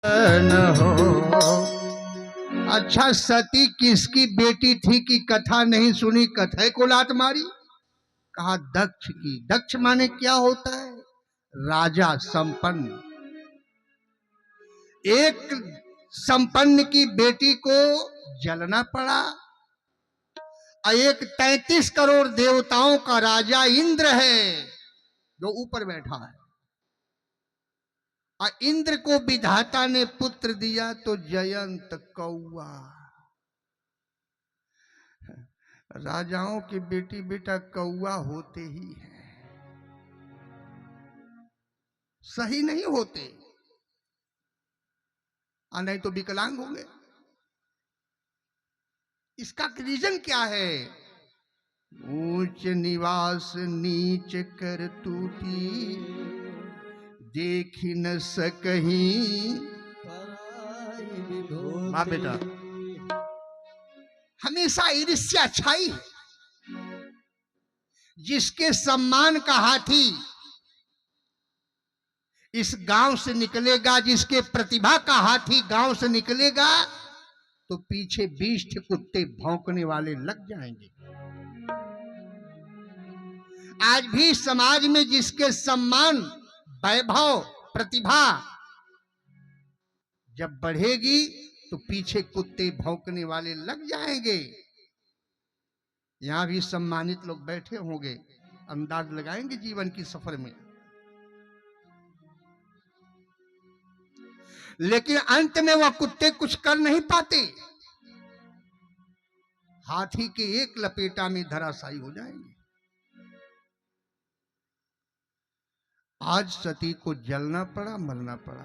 न हो। अच्छा, सती किसकी बेटी थी कि कथा नहीं सुनी, कथा को लात मारी? कहा दक्ष की। दक्ष माने क्या होता है? राजा, संपन्न। एक संपन्न की बेटी को जलना पड़ा। और एक 33 करोड़ देवताओं का राजा इंद्र है जो ऊपर बैठा है, और इंद्र को विधाता ने पुत्र दिया तो जयंत कौआ। राजाओं की बेटी बेटा कौआ होते ही हैं, सही नहीं होते, और नहीं तो विकलांग होंगे। इसका रीजन क्या है? ऊंच निवास नीच कर टूटी, देख न सकहीं। हाँ बेटा, हमेशा ईर्ष्या छाई है। जिसके सम्मान का हाथी इस गांव से निकलेगा, जिसके प्रतिभा का हाथी गांव से निकलेगा, तो पीछे 20 कुत्ते भौंकने वाले लग जाएंगे। आज भी समाज में जिसके सम्मान, वैभव, प्रतिभा जब बढ़ेगी तो पीछे कुत्ते भौंकने वाले लग जाएंगे। यहां भी सम्मानित लोग बैठे होंगे, अंदाज लगाएंगे जीवन की सफर में, लेकिन अंत में वह कुत्ते कुछ कर नहीं पाते, हाथी के एक लपेटा में धराशायी हो जाएंगे। आज सती को जलना पड़ा, मरना पड़ा।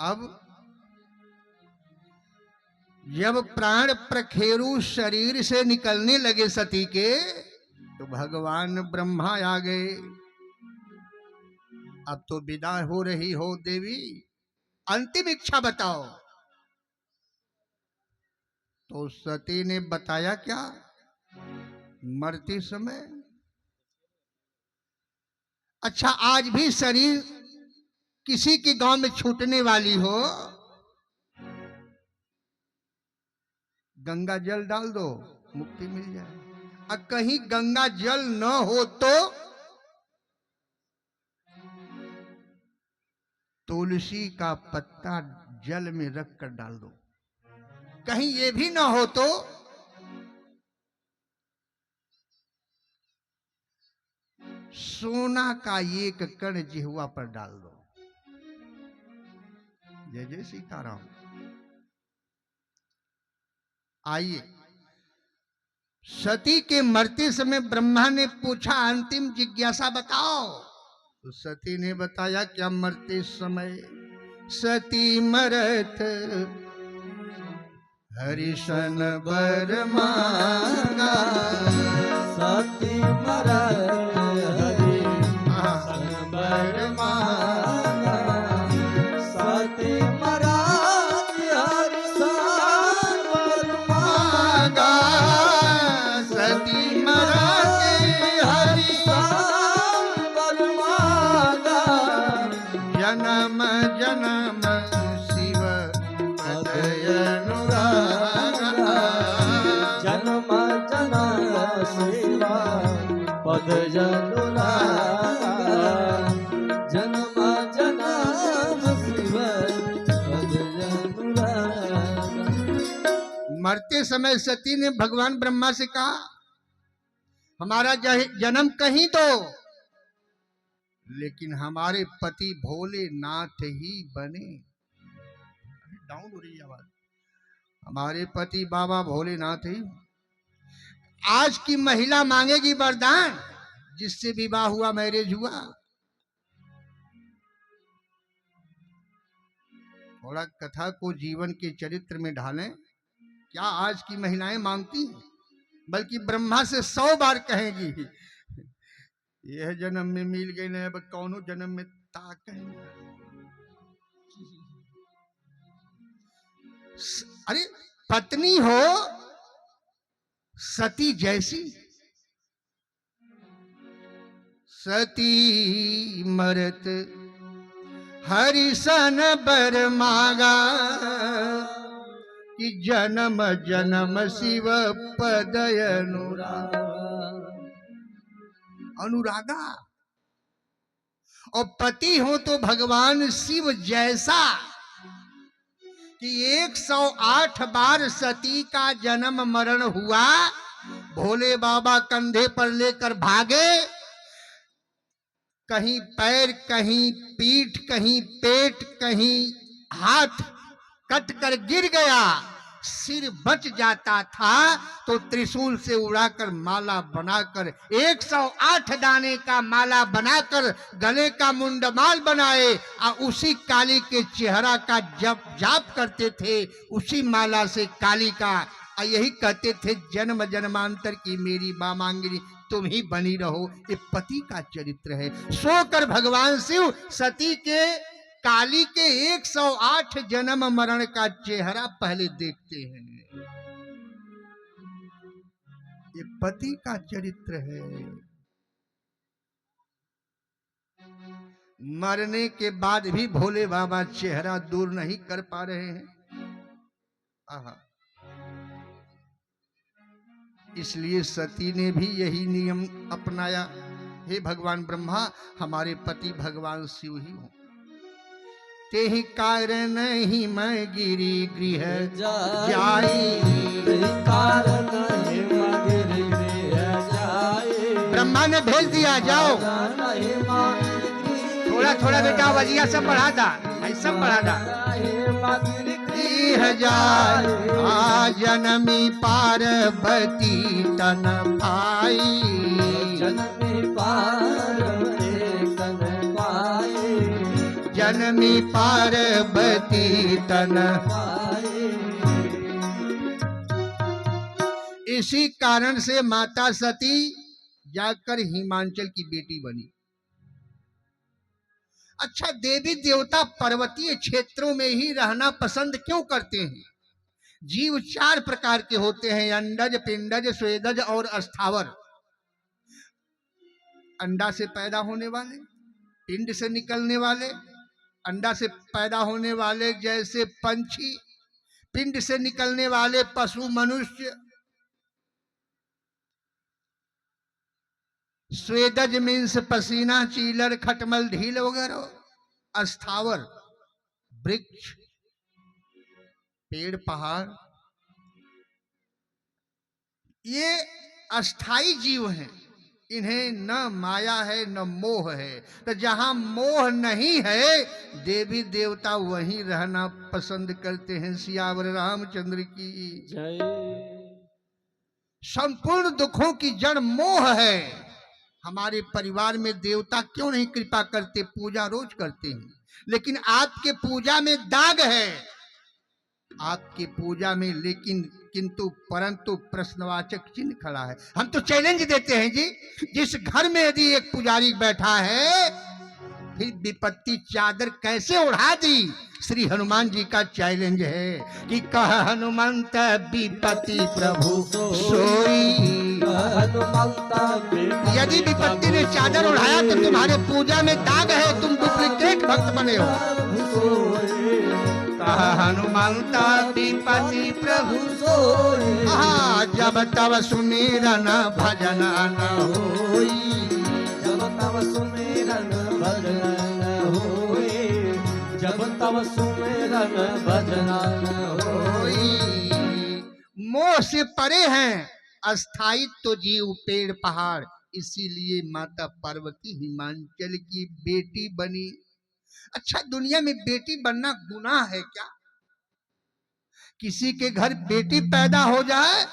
अब जब प्राण प्रखेरु शरीर से निकलने लगे सती के, तो भगवान ब्रह्मा आ गए। अब तो विदा हो रही हो देवी, अंतिम इच्छा बताओ। तो सती ने बताया क्या? मरते समय। अच्छा, आज भी शरीर किसी के गांव में छूटने वाली हो, गंगा जल डाल दो, मुक्ति मिल जाए। और कहीं गंगा जल न हो तो तुलसी का पत्ता जल में रख कर डाल दो। कहीं ये भी ना हो तो सोना का एक कण जिह्वा पर डाल दो। जय जय सीताराम। आइए, सती के मरते समय ब्रह्मा ने पूछा, अंतिम जिज्ञासा बताओ। तो सती ने बताया क्या? मरते समय सती मरत हरिशन बर मांगा। सती मरत हरिशन बर मांगा। सती मरत हरिशन बर मांगा। सती मरत हरिशन बर मांगा। जन्म जन्म शिव पद अनुरागा। जन्म जन्म शिव पद अनुरागा। जन्म जन्म शिव पद अनुरागा। मरते समय सती ने भगवान ब्रह्मा से कहा, हमारा जन्म कहीं तो, लेकिन हमारे पति भोलेनाथ ही बने। डाउन हो रही आवाज। हमारे पति बाबा भोलेनाथ ही। आज की महिला मांगेगी वरदान, जिससे विवाह हुआ, मैरिज हुआ। थोड़ा कथा को जीवन के चरित्र में ढालें। क्या आज की महिलाएं मांगती हैं? बल्कि ब्रह्मा से 100 बार कहेंगी, यह जन्म में मिल गई न, अब कौनो जन्म में ता कहेंगे। अरे पत्नी हो सती जैसी। सती मरत हरिसन बर मागा कि जन्म जन्म शिव पदय अनुरागा। और पति हो तो भगवान शिव जैसा कि 108 बार सती का जन्म मरण हुआ, भोले बाबा कंधे पर लेकर भागे, कहीं पैर कहीं पीठ कहीं पेट कहीं हाथ कट कर गिर गया, सिर बच जाता था तो त्रिशूल से उड़ाकर माला बनाकर 108 दाने का माला बनाकर गले का मुंडमाल बनाए और उसी काली के चेहरा का जप जाप करते थे, उसी माला से काली का, और यही कहते थे जन्म जन्मांतर की मेरी मामांगिनी तुम ही बनी रहो। ये पति का चरित्र है। सोकर भगवान शिव सती के काली के 108 जन्म मरण का चेहरा पहले देखते हैं। ये पति का चरित्र है। मरने के बाद भी भोले बाबा चेहरा दूर नहीं कर पा रहे हैं। आहा, इसलिए सती ने भी यही नियम अपनाया, हे भगवान ब्रह्मा हमारे पति भगवान शिव ही हो, तेहि कारण ही मैं गिरी गृह जाई, ब्रह्मा ने भेज दिया जाओ, थोड़ा थोड़ा बेटा वजिया सब पढ़ा था, सब पढ़ा था। जनमी पार्वती तन भाई, जनमी पार्वती तन भाई। इसी कारण से माता सती जाकर हिमांचल की बेटी बनी। अच्छा, देवी देवता पर्वतीय क्षेत्रों में ही रहना पसंद क्यों करते हैं? जीव 4 प्रकार के होते हैं, अंडज, पिंडज, स्वेदज और अस्थावर। अंडा से पैदा होने वाले, पिंड से निकलने वाले, अंडा से पैदा होने वाले जैसे पंछी, पिंड से निकलने वाले पशु मनुष्य, स्वेदज मीन्स पसीना, चीलर, खटमल, ढील वगैरह। अस्थावर वृक्ष, पेड़, पहाड़, ये अस्थाई जीव हैं। इन्हें न माया है न मोह है। तो जहां मोह नहीं है देवी देवता वहीं रहना पसंद करते हैं। सियावर रामचंद्र की जय। संपूर्ण दुखों की जड़ मोह है। हमारे परिवार में देवता क्यों नहीं कृपा करते? पूजा रोज करते हैं, लेकिन आपके पूजा में दाग है, आपके पूजा में लेकिन किंतु परंतु प्रश्नवाचक चिन्ह खड़ा है। हम तो चैलेंज देते हैं जी, जिस घर में यदि एक पुजारी बैठा है फिर विपत्ति चादर कैसे उड़ा दी? श्री हनुमान जी का चैलेंज है कि कह हनुमंत विपत्ति प्रभु सोई। यदि विपत्ति ने चादर उड़ाया तो तुम्हारे पूजा में दाग है, तुम डुप्लीकेट भक्त बने हो। कह हनुमंत विपत्ति प्रभु सोई, जब तब सुमिरन भजन न होई, जब तब सुमिरन भजन न होई, जब तब सुमिरन भजन न होई। मोह से परे हैं अस्थायित्व तो जीव, पेड़ पहाड़। इसीलिए माता पार्वती हिमांचल की बेटी बनी। अच्छा, दुनिया में बेटी बनना गुनाह है क्या? किसी के घर बेटी पैदा हो जाए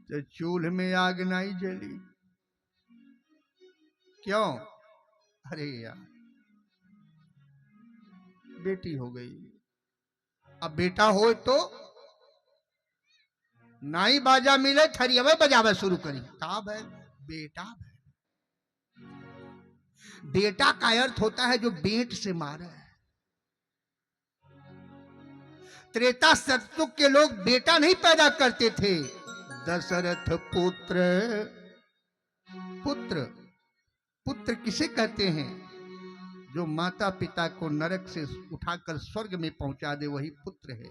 तो चूल्हे में आग नहीं जली। क्यों? अरे यार, बेटी हो गई। अब बेटा हो तो नाई बाजा मिले थरियावे बजावे शुरू करी। ताब है बेटा है। बेटा का अर्थ होता है जो बेट से मारे। त्रेता सतयुग के लोग बेटा नहीं पैदा करते थे। दशरथ पुत्र, पुत्र पुत्र किसे कहते हैं? जो माता पिता को नरक से उठाकर स्वर्ग में पहुंचा दे वही पुत्र है।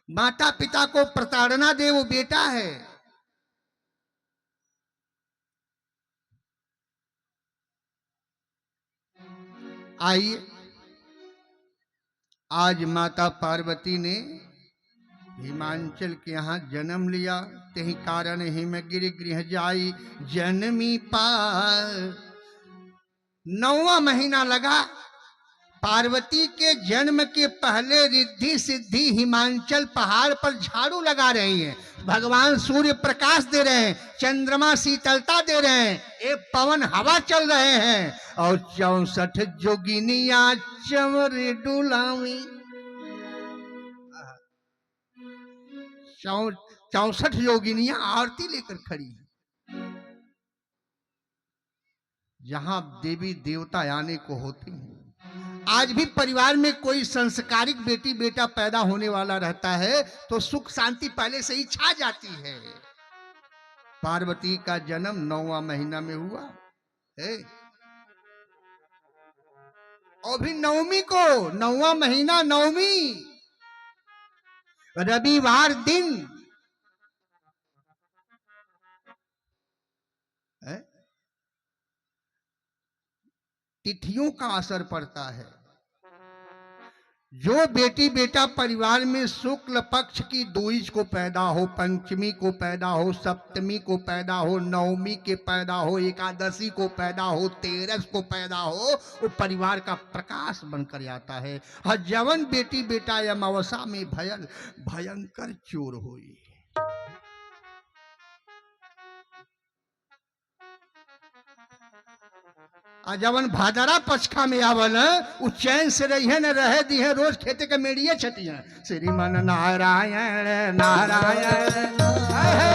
माता पिता को प्रताड़ना दे वो बेटा है। आइए, आज माता पार्वती ने हिमांचल के यहाँ जन्म लिया, तेहि कारण हिमगिर गृह जाई जन्मी पार। 9वां महीना लगा। पार्वती के जन्म के पहले रिद्धि सिद्धि हिमांचल पहाड़ पर झाड़ू लगा रही हैं। भगवान सूर्य प्रकाश दे रहे हैं, चंद्रमा शीतलता दे रहे हैं, एक पवन हवा चल रहे हैं, और 64 जोगिनिया चंवर डुलावी। 64 योगिनियां आरती लेकर खड़ी हैं। जहां देवी देवता आने को होते हैं। आज भी परिवार में कोई संस्कारिक बेटी बेटा पैदा होने वाला रहता है तो सुख शांति पहले से ही छा जाती है। पार्वती का जन्म 9वां महीना में हुआ है। और भी नवमी को, 9वां महीना नवमी, रविवार दिन है। तिथियों का असर पड़ता है। जो बेटी बेटा परिवार में शुक्ल पक्ष की दूज को पैदा हो, पंचमी को पैदा हो, सप्तमी को पैदा हो, नवमी के पैदा हो, एकादशी को पैदा हो, 13 को पैदा हो, वो परिवार का प्रकाश बनकर आता है। हर जवन बेटी बेटा अमावस्या में भयंकर चोर हुई। जवन भादरा पछखा में आवल उ चैन से रही है न रहे दी है, रोज खेते के मेड़िए छती है। श्रीमन नारायण नारायण